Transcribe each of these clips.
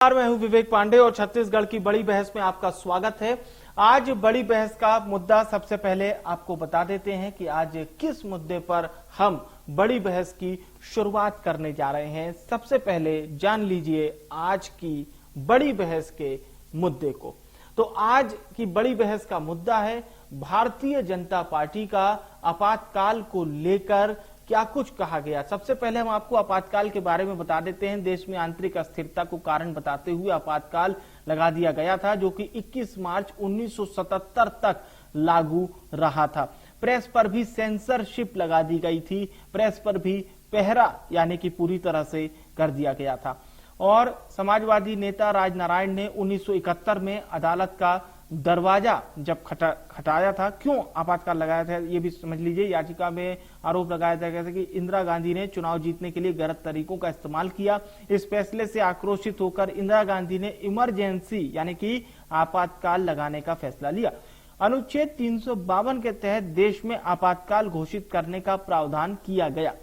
मैं हूं विवेक पांडे और छत्तीसगढ़ की बड़ी बहस में आपका स्वागत है। आज बड़ी बहस का मुद्दा सबसे पहले आपको बता देते हैं कि आज किस मुद्दे पर हम बड़ी बहस की शुरुआत करने जा रहे हैं। सबसे पहले जान लीजिए आज की बड़ी बहस के मुद्दे को। तो आज की बड़ी बहस का मुद्दा है भारतीय जनता पार्टी का आपातकाल को लेकर क्या कुछ कहा गया। सबसे पहले हम आपको आपातकाल के बारे में बता देते हैं। देश में आंतरिक अस्थिरता को कारण बताते हुए आपातकाल लगा दिया गया था, जो कि 21 मार्च 1977 तक लागू रहा था। प्रेस पर भी सेंसरशिप लगा दी गई थी, प्रेस पर भी पहरा यानी कि पूरी तरह से कर दिया गया था। और समाजवादी नेता राजनारायण ने 1971 में अदालत का दरवाजा जब खटाया था, क्यों आपातकाल लगाया था ये भी समझ लीजिए। याचिका में आरोप लगाया गया था कि इंदिरा गांधी ने चुनाव जीतने के लिए गलत तरीकों का इस्तेमाल किया। इस फैसले से आक्रोशित होकर इंदिरा गांधी ने इमरजेंसी यानी कि आपातकाल लगाने का फैसला लिया। अनुच्छेद 352 के तहत देश में आपातकाल घोषित करने का प्रावधान किया गया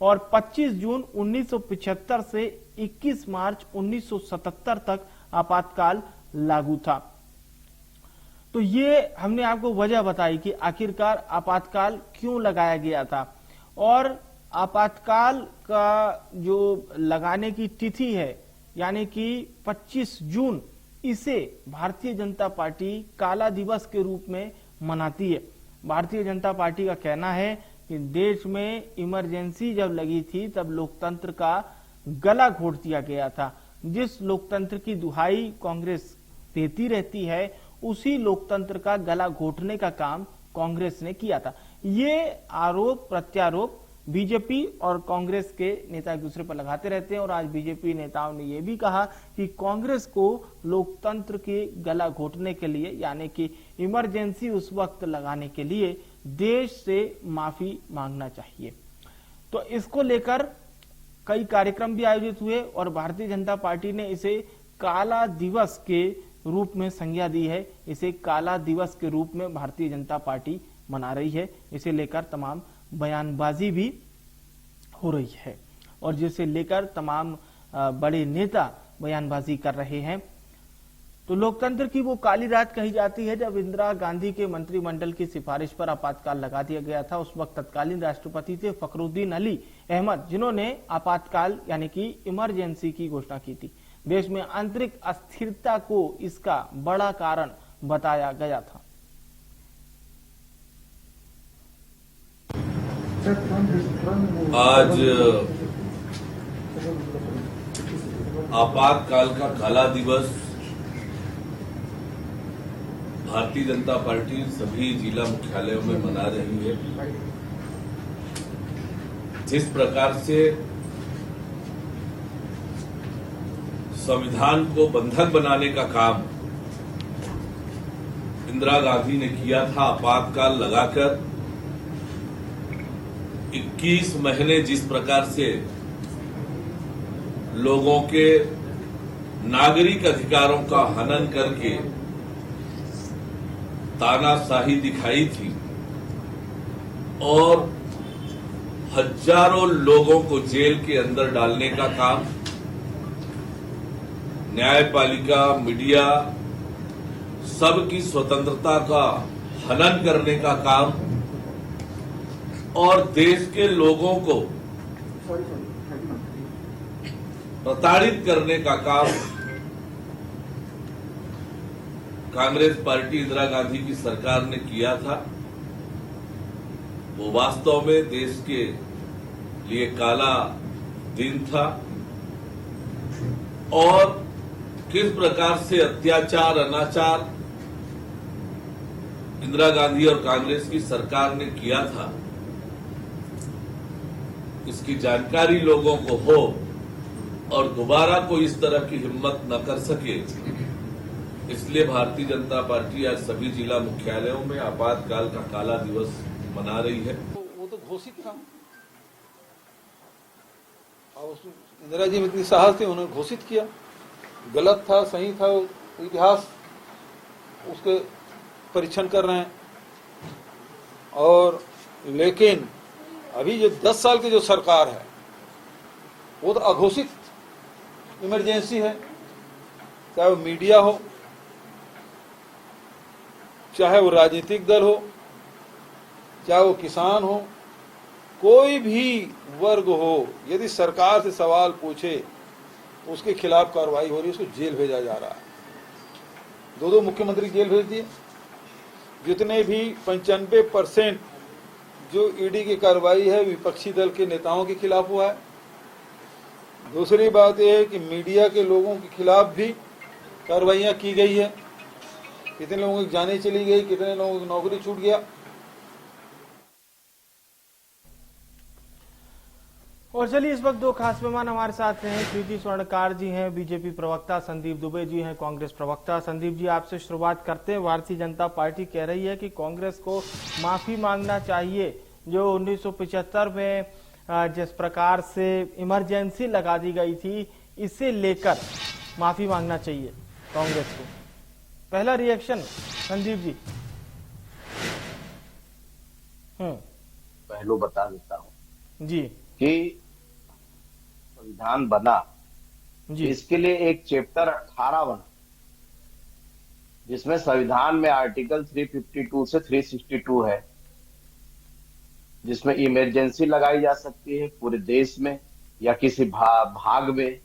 और 25 जून 1975 से 21 मार्च 1977 तक आपातकाल लागू था। तो ये हमने आपको वजह बताई कि आखिरकार आपातकाल क्यों लगाया गया था। और आपातकाल का जो लगाने की तिथि है यानी कि 25 जून, इसे भारतीय जनता पार्टी काला दिवस के रूप में मनाती है। भारतीय जनता पार्टी का कहना है कि देश में इमरजेंसी जब लगी थी तब लोकतंत्र का गला घोट दिया गया था। जिस लोकतंत्र की दुहाई कांग्रेस देती रहती है, उसी लोकतंत्र का गला घोटने का काम कांग्रेस ने किया था। ये आरोप प्रत्यारोप बीजेपी और कांग्रेस के नेता एक दूसरे पर लगाते रहते हैं। और आज बीजेपी नेताओं ने यह भी कहा कि कांग्रेस को लोकतंत्र के गला घोटने के लिए यानी कि इमरजेंसी उस वक्त लगाने के लिए देश से माफी मांगना चाहिए। तो इसको लेकर कई कार्यक्रम भी आयोजित हुए और भारतीय जनता पार्टी ने इसे काला दिवस के रूप में संज्ञा दी है। इसे काला दिवस के रूप में भारतीय जनता पार्टी मना रही है। इसे लेकर तमाम बयानबाजी भी हो रही है और जिसे लेकर तमाम बड़े नेता बयानबाजी कर रहे हैं। तो लोकतंत्र की वो काली रात कही जाती है जब इंदिरा गांधी के मंत्रिमंडल की सिफारिश पर आपातकाल लगा दिया गया था। उस वक्त तत्कालीन राष्ट्रपति थे फखरुद्दीन अली अहमद, जिन्होंने आपातकाल यानी कि इमरजेंसी की घोषणा की थी। देश में आंतरिक अस्थिरता को इसका बड़ा कारण बताया गया था। आज आपातकाल का काला दिवस भारतीय जनता पार्टी सभी जिला मुख्यालयों में मना रही है। जिस प्रकार से संविधान को बंधक बनाने का काम इंदिरा गांधी ने किया था, आपातकाल लगाकर 21 महीने जिस प्रकार से लोगों के नागरिक अधिकारों का हनन करके तानाशाही दिखाई थी और हजारों लोगों को जेल के अंदर डालने का काम, न्यायपालिका, मीडिया, सबकी स्वतंत्रता का हनन करने का काम और देश के लोगों को प्रताड़ित करने का काम कांग्रेस पार्टी इंदिरा गांधी की सरकार ने किया था, वो वास्तव में देश के लिए काला दिन था। और किस प्रकार से अत्याचार, अनाचार इंदिरा गांधी और कांग्रेस की सरकार ने किया था, इसकी जानकारी लोगों को हो और दोबारा कोई इस तरह की हिम्मत न कर सके, इसलिए भारतीय जनता पार्टी आज सभी जिला मुख्यालयों में आपातकाल का काला दिवस मना रही है। वो तो घोषित था और इंदिरा जी में इतनी साहस थी, उन्होंने घोषित किया। गलत था, सही था, इतिहास उसके परीक्षण कर रहे हैं। और लेकिन अभी जो 10 साल की जो सरकार है वो तो अघोषित इमरजेंसी है। चाहे वो मीडिया हो, चाहे वो राजनीतिक दल हो, चाहे वो किसान हो, कोई भी वर्ग हो, यदि सरकार से सवाल पूछे तो उसके खिलाफ कार्रवाई हो रही है, उसको जेल भेजा जा रहा है। दो मुख्यमंत्री जेल भेज दिए। जितने भी 95% जो ईडी की कार्रवाई है विपक्षी दल के नेताओं के खिलाफ हुआ है। दूसरी बात यह है कि मीडिया के लोगों के खिलाफ भी कार्रवाइयां की गई है। कितने लोगों की जानें चली गई, कितने लोगों की नौकरी छूट गया। और चलिए इस वक्त दो खास मेहमान हमारे साथ हैं। कृति स्वर्णकार जी हैं, बीजेपी प्रवक्ता, संदीप दुबे जी हैं, कांग्रेस प्रवक्ता। संदीप जी, आपसे शुरुआत करते हैं। भारतीय जनता पार्टी कह रही है कि कांग्रेस को माफी मांगना चाहिए। जो 1975 में जिस प्रकार से इमरजेंसी लगा दी गई थी, इसे लेकर माफी मांगना चाहिए कांग्रेस को। पहला रिएक्शन संदीप जी। पहलू बता देता हूं जी कि संविधान बना जी, इसके लिए एक चैप्टर 18 बना, जिसमें संविधान में आर्टिकल 352 से 362 है, जिसमें इमरजेंसी लगाई जा सकती है पूरे देश में या किसी भाग में।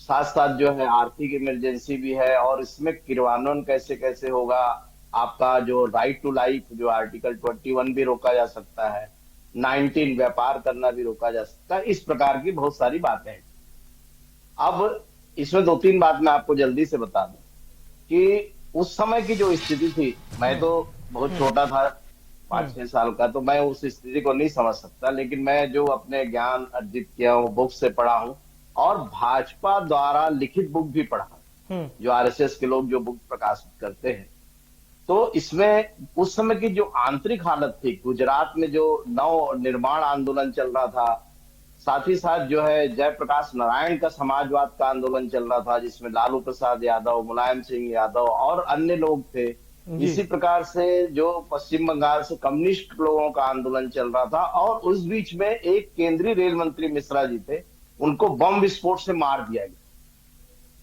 साथ साथ जो है आर्थिक इमरजेंसी भी है, और इसमें क्रियान्वयन कैसे कैसे होगा, आपका जो राइट टू लाइफ जो आर्टिकल 21 भी रोका जा सकता है, 19 व्यापार करना भी रोका जा सकता है। इस प्रकार की बहुत सारी बातें हैं। अब इसमें दो तीन बात मैं आपको जल्दी से बता दूं कि उस समय की जो स्थिति थी, मैं तो बहुत छोटा था, 5-6 साल का, तो मैं उस स्थिति को नहीं समझ सकता, लेकिन मैं जो अपने ज्ञान अर्जित किया हूँ, बुक से पढ़ा हूँ, और भाजपा द्वारा लिखित बुक भी पढ़ा, जो आरएसएस के लोग जो बुक प्रकाशित करते हैं। तो इसमें उस समय की जो आंतरिक हालत थी, गुजरात में जो नव निर्माण आंदोलन चल रहा था, साथ ही साथ जो है जयप्रकाश नारायण का समाजवाद का आंदोलन चल रहा था, जिसमें लालू प्रसाद यादव, मुलायम सिंह यादव और अन्य लोग थे। इसी प्रकार से जो पश्चिम बंगाल से कम्युनिस्ट लोगों का आंदोलन चल रहा था, और उस बीच में एक केंद्रीय रेल मंत्री मिश्रा जी थे, उनको बम विस्फोट से मार दिया गया।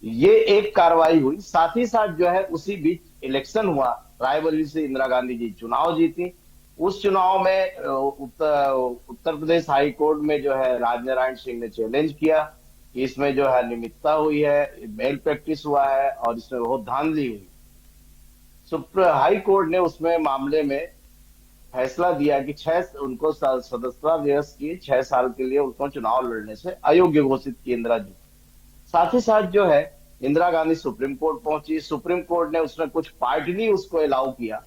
ये एक कार्रवाई हुई। साथ ही साथ जो है उसी बीच इलेक्शन हुआ, रायबरेली से इंदिरा गांधी जी चुनाव जीती। उस चुनाव में उत्तर प्रदेश हाई कोर्ट में जो है राजनारायण सिंह ने चैलेंज किया कि इसमें जो है अनियमितता हुई है, मेल प्रैक्टिस हुआ है और इसमें बहुत धांधली हुई। हाई कोर्ट ने उसमें मामले में फैसला दिया कि उनको सदस्यता निरस्त की, 6 साल के लिए उनको चुनाव लड़ने से अयोग्य घोषित की इंदिरा जी। साथ ही साथ जो है इंदिरा गांधी सुप्रीम कोर्ट पहुंची। सुप्रीम कोर्ट ने उसमें कुछ पार्ट नहीं उसको अलाउ किया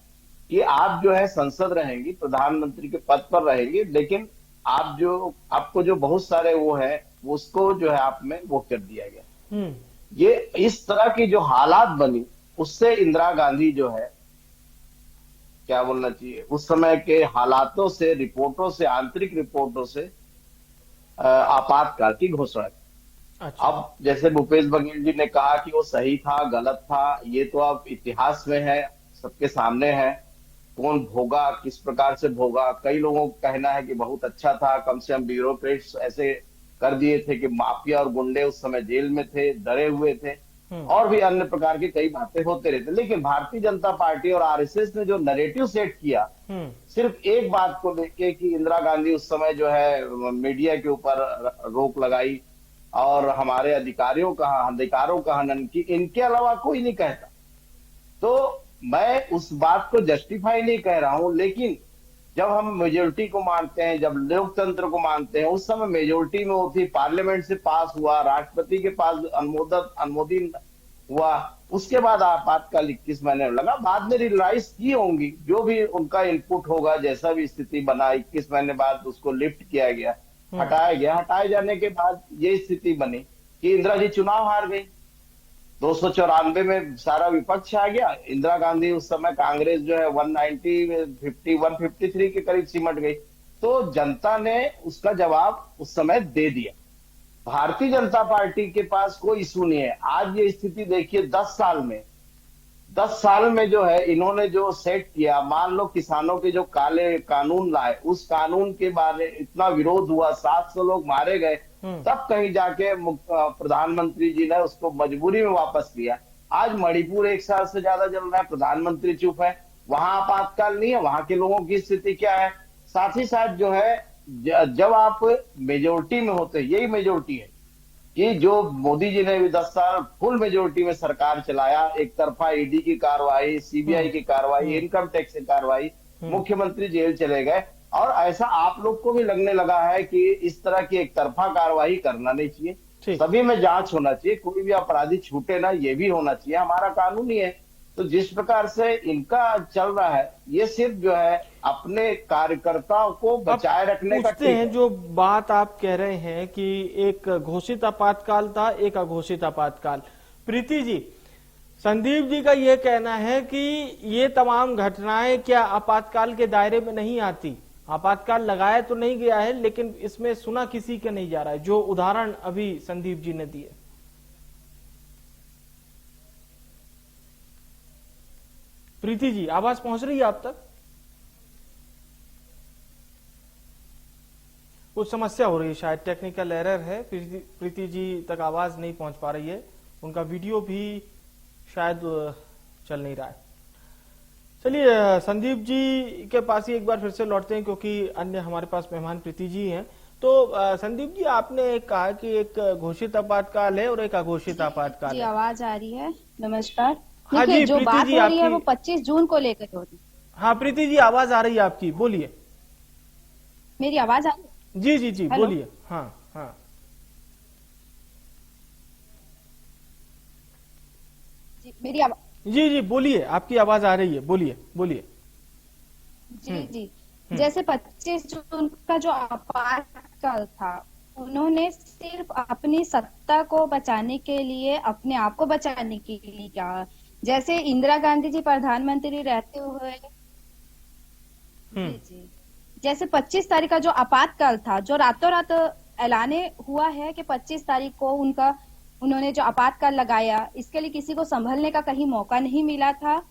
कि आप जो है संसद रहेंगी, प्रधानमंत्री के पद पर रहेंगी, लेकिन आपको जो बहुत सारे वो है उसको जो है आप में वो कर दिया गया। ये इस तरह की जो हालात बनी, उससे इंदिरा गांधी जो है क्या बोलना चाहिए, उस समय के हालातों से, रिपोर्टों से, आंतरिक रिपोर्टों से आपातकाल की घोषणा की। अच्छा। अब जैसे भूपेश बघेल जी ने कहा कि वो सही था, गलत था, ये तो अब इतिहास में है, सबके सामने है, कौन भोगा, किस प्रकार से भोगा। कई लोगों का कहना है कि बहुत अच्छा था, कम से कम ब्यूरोक्रेट्स ऐसे कर दिए थे कि माफिया और गुंडे उस समय जेल में थे, डरे हुए थे, और भी अन्य प्रकार की कई बातें होते रहते। लेकिन भारतीय जनता पार्टी और आरएसएस ने जो नैरेटिव सेट किया, सिर्फ एक बात को लेके कि इंदिरा गांधी उस समय जो है मीडिया के ऊपर रोक लगाई और हमारे अधिकारों का हनन की, इनके अलावा कोई नहीं कहता। तो मैं उस बात को जस्टिफाई नहीं कह रहा हूं, लेकिन जब हम मेजोरिटी को मानते हैं, जब लोकतंत्र को मानते हैं, उस समय मेजोरिटी में होती, पार्लियामेंट से पास हुआ, राष्ट्रपति के पास अनुमोदन हुआ, उसके बाद आपातकाल 21 महीने लगा। बाद में रियलाइज की होंगी, जो भी उनका इनपुट होगा, जैसा भी स्थिति बना, 21 महीने बाद उसको लिफ्ट किया गया, हटाया गया। हटाए जाने के बाद ये स्थिति बनी कि इंदिरा जी चुनाव हार गई। 294 में सारा विपक्ष आ गया, इंदिरा गांधी उस समय कांग्रेस जो है 153 के करीब सिमट गई। तो जनता ने उसका जवाब उस समय दे दिया। भारतीय जनता पार्टी के पास कोई इशू नहीं है। आज ये स्थिति देखिए, 10 साल में जो है इन्होंने जो सेट किया, मान लो किसानों के जो काले कानून लाए, उस कानून के बारे इतना विरोध हुआ, 700 लोग मारे गए, तब कहीं जाके प्रधानमंत्री जी ने उसको मजबूरी में वापस लिया। आज मणिपुर 1 साल से ज्यादा चल रहा है, प्रधानमंत्री चुप है, वहां आपातकाल नहीं है, वहां के लोगों की स्थिति क्या है। साथ ही साथ जो है जब आप मेजोरिटी में होते, यही मेजोरिटी है कि जो मोदी जी ने भी 10 साल फुल मेजोरिटी में सरकार चलाया, एक तरफा ईडी की कार्रवाई, सीबीआई की कार्रवाई, इनकम टैक्स की कार्रवाई, मुख्यमंत्री जेल चले गए। और ऐसा आप लोग को भी लगने लगा है कि इस तरह की एक तरफा कार्रवाई करना नहीं चाहिए, सभी में जांच होना चाहिए, कोई भी अपराधी छूटे ना, ये भी होना चाहिए, हमारा कानून ही है। तो जिस प्रकार से इनका चल रहा है, ये सिर्फ जो है अपने कार्यकर्ताओं को बचाए रखने का हैं। जो बात आप कह रहे हैं कि एक घोषित आपातकाल था, एक अघोषित आपातकाल, प्रीति जी, संदीप जी का ये कहना है कि ये तमाम घटनाएं क्या आपातकाल के दायरे में नहीं आती। आपातकाल लगाया तो नहीं गया है, लेकिन इसमें सुना किसी का नहीं जा रहा है, जो उदाहरण अभी संदीप जी ने दिए। प्रीति जी, आवाज पहुंच रही है आप तक? कुछ समस्या हो रही है, शायद टेक्निकल एरर है, प्रीति जी तक आवाज नहीं पहुंच पा रही है, उनका वीडियो भी शायद चल नहीं रहा है। चलिए संदीप जी के पास ही एक बार फिर से लौटते हैं, क्योंकि अन्य हमारे पास मेहमान प्रीति जी हैं। तो संदीप जी, आपने कहा कि एक घोषित आपातकाल है और एक अघोषित आपातकाल है। आवाज आ रही है? नमस्कार। हाँ जी, जो बात हो रही है वो 25 जून को लेकर हो रही है। हाँ प्रीति जी, आवाज आ रही है आपकी, बोलिए। मेरी आवाज आ रही है? जी जी जी, बोलिए। हाँ हाँ जी, मेरी आवाज, जी जी बोलिए, आपकी आवाज आ रही है, बोलिए बोलिए। जी जी, जैसे 25 जून का जो आपातकाल था, उन्होंने सिर्फ अपनी सत्ता को बचाने के लिए, अपने आप को बचाने के लिए क्या, जैसे इंदिरा गांधी जी प्रधानमंत्री रहते हुए, जी, जैसे 25 तारीख का जो आपातकाल था, जो रातों रात ऐलाने हुआ है कि 25 तारीख को उन्होंने जो आपातकाल लगाया, इसके लिए किसी को संभलने का कहीं मौका नहीं मिला था।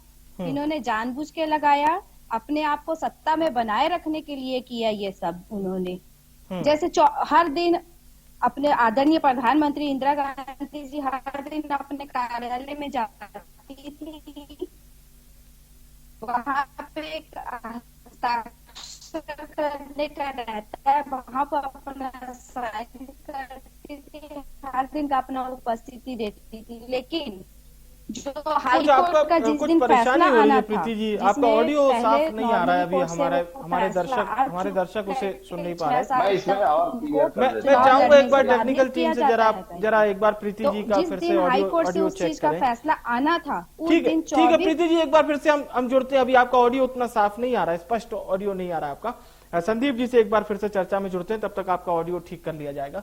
इन्होंने जानबूझ के लगाया, अपने आप को सत्ता में बनाए रखने के लिए किया ये सब उन्होंने। जैसे हर दिन अपने आदरणीय प्रधानमंत्री इंदिरा गांधी जी हर दिन अपने कार्यालय में जाती थी, वहां पे हस्ताक्षर करने का रहता है, वहां पर अपना साइन करती थी, हर दिन का अपना उपस्थिति देती थी। लेकिन जो हाई कोर्ट का जिस दिन फैसला आना था, प्रीति जी, आपका ऑडियो साफ नहीं आ रहा है अभी, हमारे दर्शक उसे सुन नहीं पा रहे। मैं चाहूंगा एक बार टेक्निकल टीम से जरा एक बार प्रीति जी का फिर से ऑडियो चेक करें। फैसला आना था, ठीक है प्रीति जी, एक बार फिर से हम जुड़ते हैं। अभी आपका ऑडियो उतना साफ नहीं आ रहा है, स्पष्ट ऑडियो नहीं आ रहा है आपका। संदीप जी से एक बार फिर से चर्चा में जुड़ते हैं, तब तक आपका ऑडियो ठीक कर लिया जाएगा।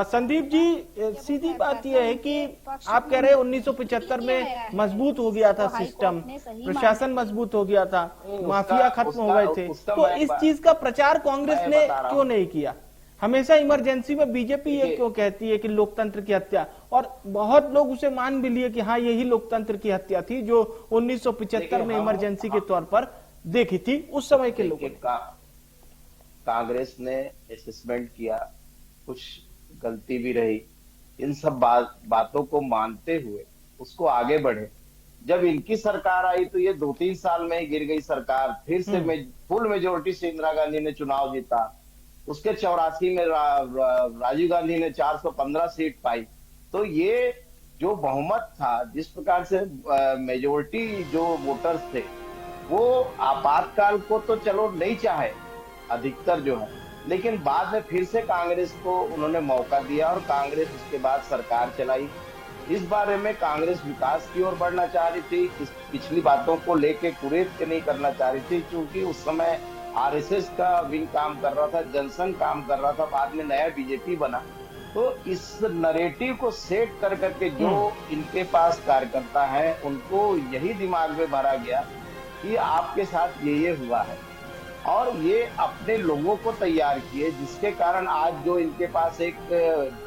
संदीप जी, सीधी बात यह है कि आप कह रहे हैं 1975 में मजबूत हो गया था सिस्टम, प्रशासन मजबूत हो गया था, माफिया खत्म हो गए थे, तो इस चीज का प्रचार कांग्रेस ने क्यों नहीं किया? हमेशा इमरजेंसी में बीजेपी ये क्यों कहती है कि लोकतंत्र की हत्या, और बहुत लोग उसे मान भी लिए कि हाँ यही लोकतंत्र की हत्या थी जो 1975 में इमरजेंसी के तौर पर देखी थी उस समय के लोगों ने। कांग्रेस ने असेसमेंट किया, कुछ गलती भी रही, इन सब बातों को मानते हुए उसको आगे बढ़े। जब इनकी सरकार आई तो ये 2-3 साल में ही गिर गई सरकार, फिर से फुल मेजोरिटी से इंदिरा गांधी ने चुनाव जीता, उसके 84 में राजीव गांधी ने 415 सीट पाई। तो ये जो बहुमत था, जिस प्रकार से मेजोरिटी जो वोटर्स थे, वो आपातकाल को तो चलो नहीं चाहे अधिकतर जो है, लेकिन बाद में फिर से कांग्रेस को उन्होंने मौका दिया और कांग्रेस उसके बाद सरकार चलाई। इस बारे में कांग्रेस विकास की ओर बढ़ना चाह रही थी, इस पिछली बातों को लेके कुरेद के नहीं करना चाह रही थी, क्योंकि उस समय आरएसएस का विंग काम कर रहा था, जनसंघ काम कर रहा था, बाद में नया बीजेपी बना। तो इस नरेटिव को सेट कर करके जो इनके पास कार्यकर्ता हैं, उनको यही दिमाग में भरा गया कि आपके साथ ये हुआ है, और ये अपने लोगों को तैयार किए, जिसके कारण आज जो इनके पास एक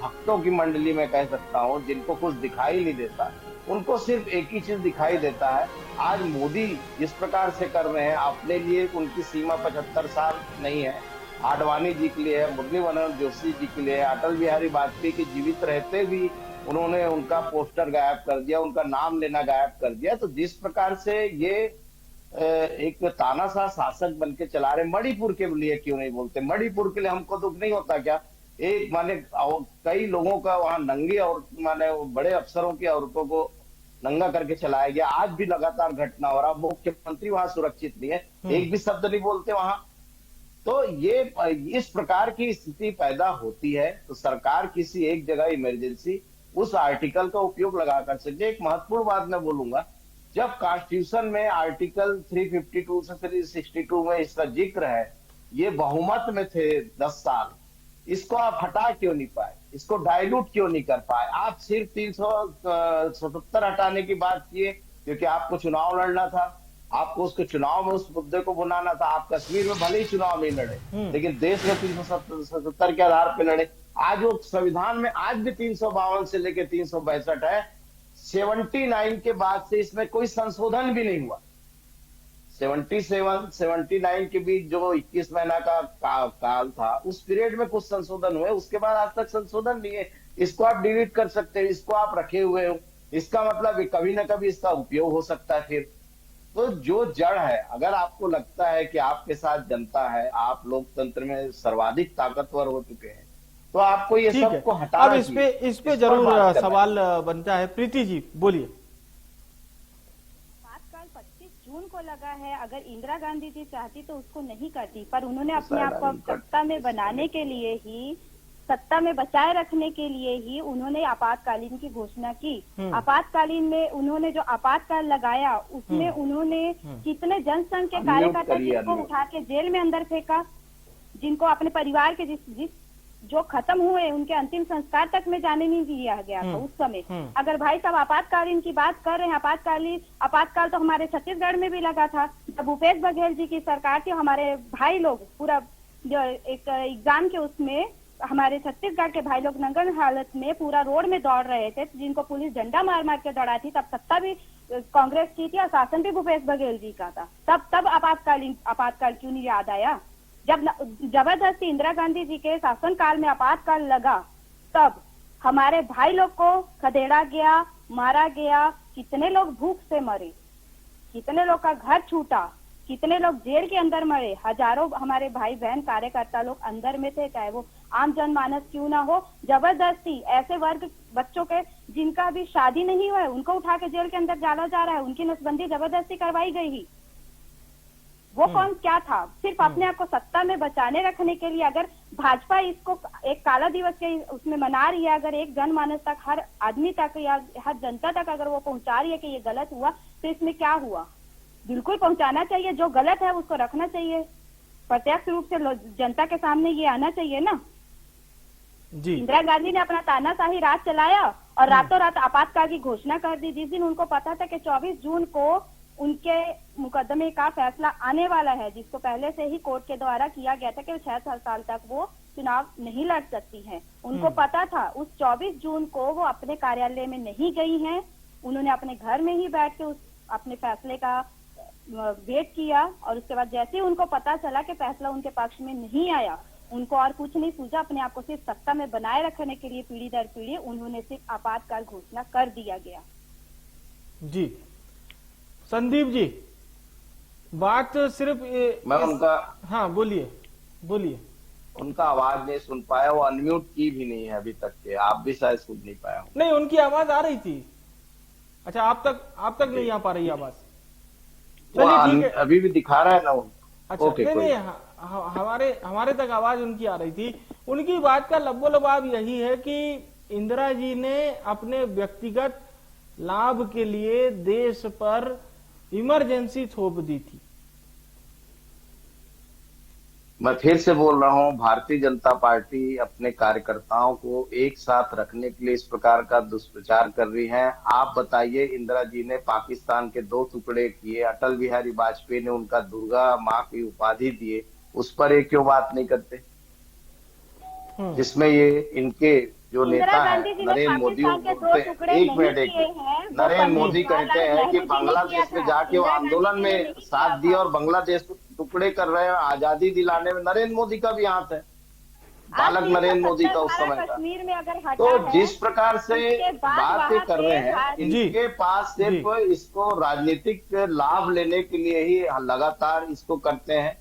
भक्तों की मंडली में कह सकता हूँ, जिनको कुछ दिखाई नहीं देता, उनको सिर्फ एक ही चीज दिखाई देता है। आज मोदी जिस प्रकार से कर रहे हैं, अपने लिए उनकी सीमा 75 साल नहीं है, आडवाणी जी के लिए है, मुरली मनोहर जोशी जी के लिए है। अटल बिहारी वाजपेयी के जीवित रहते भी उन्होंने उनका पोस्टर गायब कर दिया, उनका नाम लेना गायब कर दिया। तो जिस प्रकार से ये एक तानाशाह शासक बन के चला रहे, मणिपुर के लिए क्यों नहीं बोलते? मणिपुर के लिए हमको दुख नहीं होता क्या? एक माने कई लोगों का वहां नंगे और माने बड़े अफसरों की औरतों को नंगा करके चलाया गया। आज भी लगातार घटना हो रहा, मुख्यमंत्री वहां सुरक्षित नहीं है, एक भी शब्द नहीं बोलते वहां। तो ये इस प्रकार की स्थिति पैदा होती है तो सरकार किसी एक जगह इमरजेंसी उस आर्टिकल का उपयोग लगा कर सकते। एक महत्वपूर्ण बात मैं बोलूंगा, जब कॉन्स्टिट्यूशन में आर्टिकल 352 से 362 में इसका जिक्र है, ये बहुमत में थे 10 साल, इसको आप हटा क्यों नहीं पाए? इसको डाइल्यूट क्यों नहीं कर पाए? आप सिर्फ 377 हटाने की बात किए क्योंकि आपको चुनाव लड़ना था, आपको उसके चुनाव में उस मुद्दे को बुलाना था। आप कश्मीर में भले ही चुनाव नहीं लड़े, लेकिन देश में 377 के आधार पर लड़े। आज वो संविधान में आज भी 352 से लेकर 362 है। 79 के बाद से इसमें कोई संशोधन भी नहीं हुआ। 77 79 के बीच जो 21 महीना का काल था, उस पीरियड में कुछ संशोधन हुए, उसके बाद आज तक संशोधन नहीं है। इसको आप डिलीट कर सकते हैं, इसको आप रखे हुए हो, इसका मतलब कभी ना कभी इसका उपयोग हो सकता है। फिर तो जो जड़ है, अगर आपको लगता है कि आपके साथ जनता है, आप लोकतंत्र में सर्वाधिक ताकतवर हो चुके हैं, तो आपको ये सब को हटाना। अब इस पे जरूर सवाल बनता है। प्रीति जी बोलिए। आपातकाल 25 जून को लगा है, अगर इंदिरा गांधी जी चाहती तो उसको नहीं करती, पर उन्होंने अपने आप को सत्ता में बनाने के लिए ही, सत्ता में बचाए रखने के लिए ही उन्होंने आपातकालीन की घोषणा की। आपातकालीन में उन्होंने जो आपातकाल लगाया, उसमें उन्होंने कितने जनसंघ के कार्यकर्ता जिनको उठा के जेल में अंदर फेंका, जिनको अपने परिवार के जिस जो खत्म हुए उनके अंतिम संस्कार तक में जाने नहीं दिया गया था उस समय। अगर भाई साहब आपातकालीन की बात कर रहे हैं, आपातकाल तो हमारे छत्तीसगढ़ में भी लगा था। जब भूपेश बघेल जी की सरकार थी, हमारे भाई लोग पूरा एक एग्जाम के उसमें हमारे छत्तीसगढ़ के भाई लोग नंगन हालत में पूरा रोड में दौड़ रहे थे, जिनको पुलिस डंडा मार मार के दौड़ा थी। तब सत्ता भी कांग्रेस की थी और शासन भी भूपेश बघेल जी का था। तब आपातकाल क्यों नहीं याद आया? जब जबरदस्ती इंदिरा गांधी जी के शासनकाल में आपातकाल लगा, तब हमारे भाई लोग को खदेड़ा गया, मारा गया, कितने लोग भूख से मरे, कितने लोग का घर छूटा, कितने लोग जेल के अंदर मरे, हजारों हमारे भाई बहन कार्यकर्ता लोग अंदर में थे, चाहे वो आम जनमानस क्यों ना हो। जबरदस्ती ऐसे वर्ग बच्चों के जिनका अभी शादी नहीं हुआ है, उनको उठा के जेल के अंदर डाला जा रहा है, उनकी नसबंदी जबरदस्ती करवाई गई ही। वो कौन क्या था? सिर्फ अपने आप को सत्ता में बचाने रखने के लिए। अगर भाजपा इसको एक काला दिवस के उसमें मना रही है, अगर एक जनमानस तक, हर आदमी तक या हर जनता तक अगर वो पहुंचा रही है कि ये गलत हुआ, तो इसमें क्या हुआ? बिल्कुल पहुंचाना चाहिए, जो गलत है उसको रखना चाहिए, प्रत्यक्ष रूप से जनता के सामने ये आना चाहिए ना जी। इंदिरा गांधी ने अपना तानाशाही राज चलाया और रातों रात आपातकाल की घोषणा कर दी। जिस दिन उनको पता था कि 24 जून को उनके मुकदमे का फैसला आने वाला है, जिसको पहले से ही कोर्ट के द्वारा किया गया था कि 6 साल तक वो चुनाव नहीं लड़ सकती हैं, उनको पता था। उस 24 जून को वो अपने कार्यालय में नहीं गई हैं, उन्होंने अपने घर में ही बैठ के अपने फैसले का वेट किया। और उसके बाद जैसे ही उनको पता चला कि फैसला उनके पक्ष में नहीं आया, उनको और कुछ नहीं सूझा, अपने आप को सिर्फ सत्ता में बनाए रखने के लिए पीढ़ी दर पीढ़ी उन्होंने सिर्फ आपातकाल घोषणा कर दिया गया। जी संदीप जी, बात सिर्फ मैं उनका, हाँ बोलिए। उनका आवाज नहीं सुन पाया, वो अनम्यूट की भी नहीं है अभी तक के, आप भी शायद सुन नहीं पाया। नहीं, उनकी आवाज आ रही थी। अच्छा, आप तक नहीं आ पा रही आवाज? चलिए ठीक है, अभी भी दिखा रहा है ना वो। अच्छा नहीं, हमारे तक आवाज उनकी आ रही थी। उनकी बात का लबोलबाब यही है कि इंदिरा जी ने अपने व्यक्तिगत लाभ के लिए देश पर इमरजेंसी थोप दी थी। मैं फिर से बोल रहा हूं, भारतीय जनता पार्टी अपने कार्यकर्ताओं को एक साथ रखने के लिए इस प्रकार का दुष्प्रचार कर रही है। आप बताइए, इंदिरा जी ने पाकिस्तान के 2 टुकड़े किए, अटल बिहारी वाजपेयी ने उनका दुर्गा माँ की उपाधि दिए, उस पर ये क्यों बात नहीं करते? जिसमें ये इनके जो नेता है नरेंद्र मोदी, एक नरेंद्र मोदी कहते हैं कि बांग्लादेश में जाके वो आंदोलन में साथ दिया और बांग्लादेश को टुकड़े कर रहे हैं। आजादी दिलाने में नरेंद्र मोदी का भी हाथ है, बालक आप नरेंद्र मोदी का उस समय का। कश्मीर में अगर हटा तो है, जिस प्रकार से उसके बाद बात ये वहाँ कर पे रहे हैं, इनके पास सिर्फ इसको राजनीतिक लाभ लेने के लिए ही लगातार इसको करते हैं।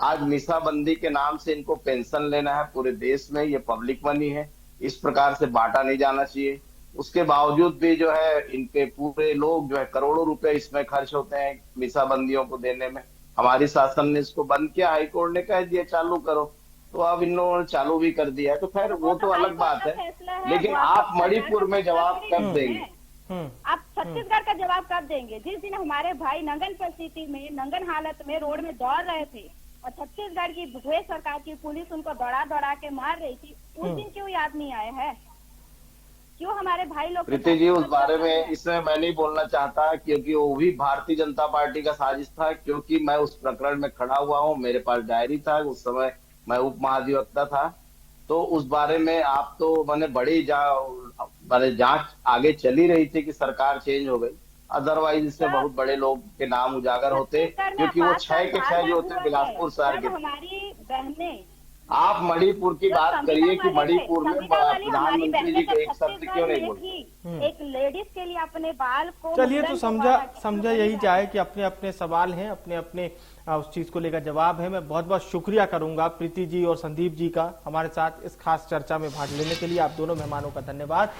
आज मीसाबंदी के नाम से इनको पेंशन लेना है पूरे देश में, ये पब्लिक मनी है, इस प्रकार से बांटा नहीं जाना चाहिए। उसके बावजूद भी जो है इनके पूरे लोग जो है करोड़ों रुपए इसमें खर्च होते हैं मीसाबंदियों को देने में। हमारी शासन ने इसको बंद किया, हाईकोर्ट ने कह दिया चालू करो, तो अब इन्होंने चालू भी कर दिया है। तो खैर वो तो अलग बात है, लेकिन आप मणिपुर में जवाब कब देंगे? आप छत्तीसगढ़ का जवाब कब देंगे? जिस दिन हमारे भाई नंगन परिस्थिति में, नंगन हालत में रोड में दौड़ रहे थे और छत्तीसगढ़ की भूपेश सरकार की पुलिस उनको दौड़ा दौड़ा के मार रही थी, उस दिन क्यों याद नहीं आया है? क्यों हमारे भाई लोग? प्रीति जी, उस बारे में इसमें मैं नहीं बोलना चाहता, क्योंकि वो भी भारतीय जनता पार्टी का साजिश था। क्योंकि मैं उस प्रकरण में खड़ा हुआ हूँ, मेरे पास डायरी था, उस समय मैं उप महाधिवक्ता था। तो उस बारे में आप तो मैंने बड़ी जांच आगे चली रही थी कि सरकार चेंज हो गई, अदरवाइज इससे बहुत बड़े लोग के नाम उजागर होते, क्योंकि वो 6 के 6 जो होते बिलासपुर शहर के। हमारी बहनें, आप मणिपुर की बात करिए कि मणिपुर में प्रधानमंत्री जी को एक शब्द क्यों नहीं बोलते? एक लेडीज के लिए अपने बाल को, चलिए तो समझा यही जाए कि अपने अपने सवाल हैं, अपने अपने उस चीज को लेकर जवाब है। मैं बहुत बहुत शुक्रिया करूंगा प्रीति जी और संदीप जी का हमारे साथ इस खास चर्चा में भाग लेने के लिए। आप दोनों मेहमानों का धन्यवाद।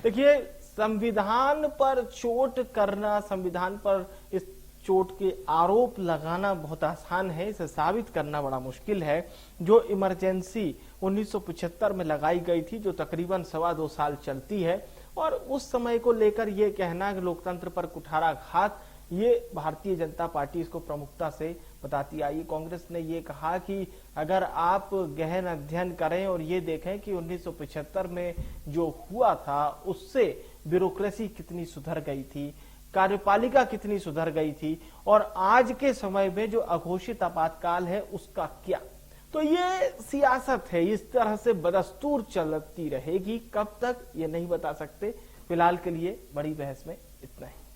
देखिए, संविधान पर चोट करना, संविधान पर इस चोट के आरोप लगाना बहुत आसान है, इसे साबित करना बड़ा मुश्किल है। जो इमरजेंसी 1975 में लगाई गई थी, जो तकरीबन 2.25 साल चलती है, और उस समय को लेकर ये कहना कि लोकतंत्र पर कुठाराघात, ये भारतीय जनता पार्टी इसको प्रमुखता से बताती आई। कांग्रेस ने ये कहा कि अगर आप गहन अध्ययन करें और ये देखें कि 1975 में जो हुआ था उससे ब्यूरोक्रेसी कितनी सुधर गई थी, कार्यपालिका कितनी सुधर गई थी, और आज के समय में जो अघोषित आपातकाल है उसका क्या। तो ये सियासत है, इस तरह से बदस्तूर चलती रहेगी। कब तक ये नहीं बता सकते। फिलहाल के लिए बड़ी बहस में इतना ही।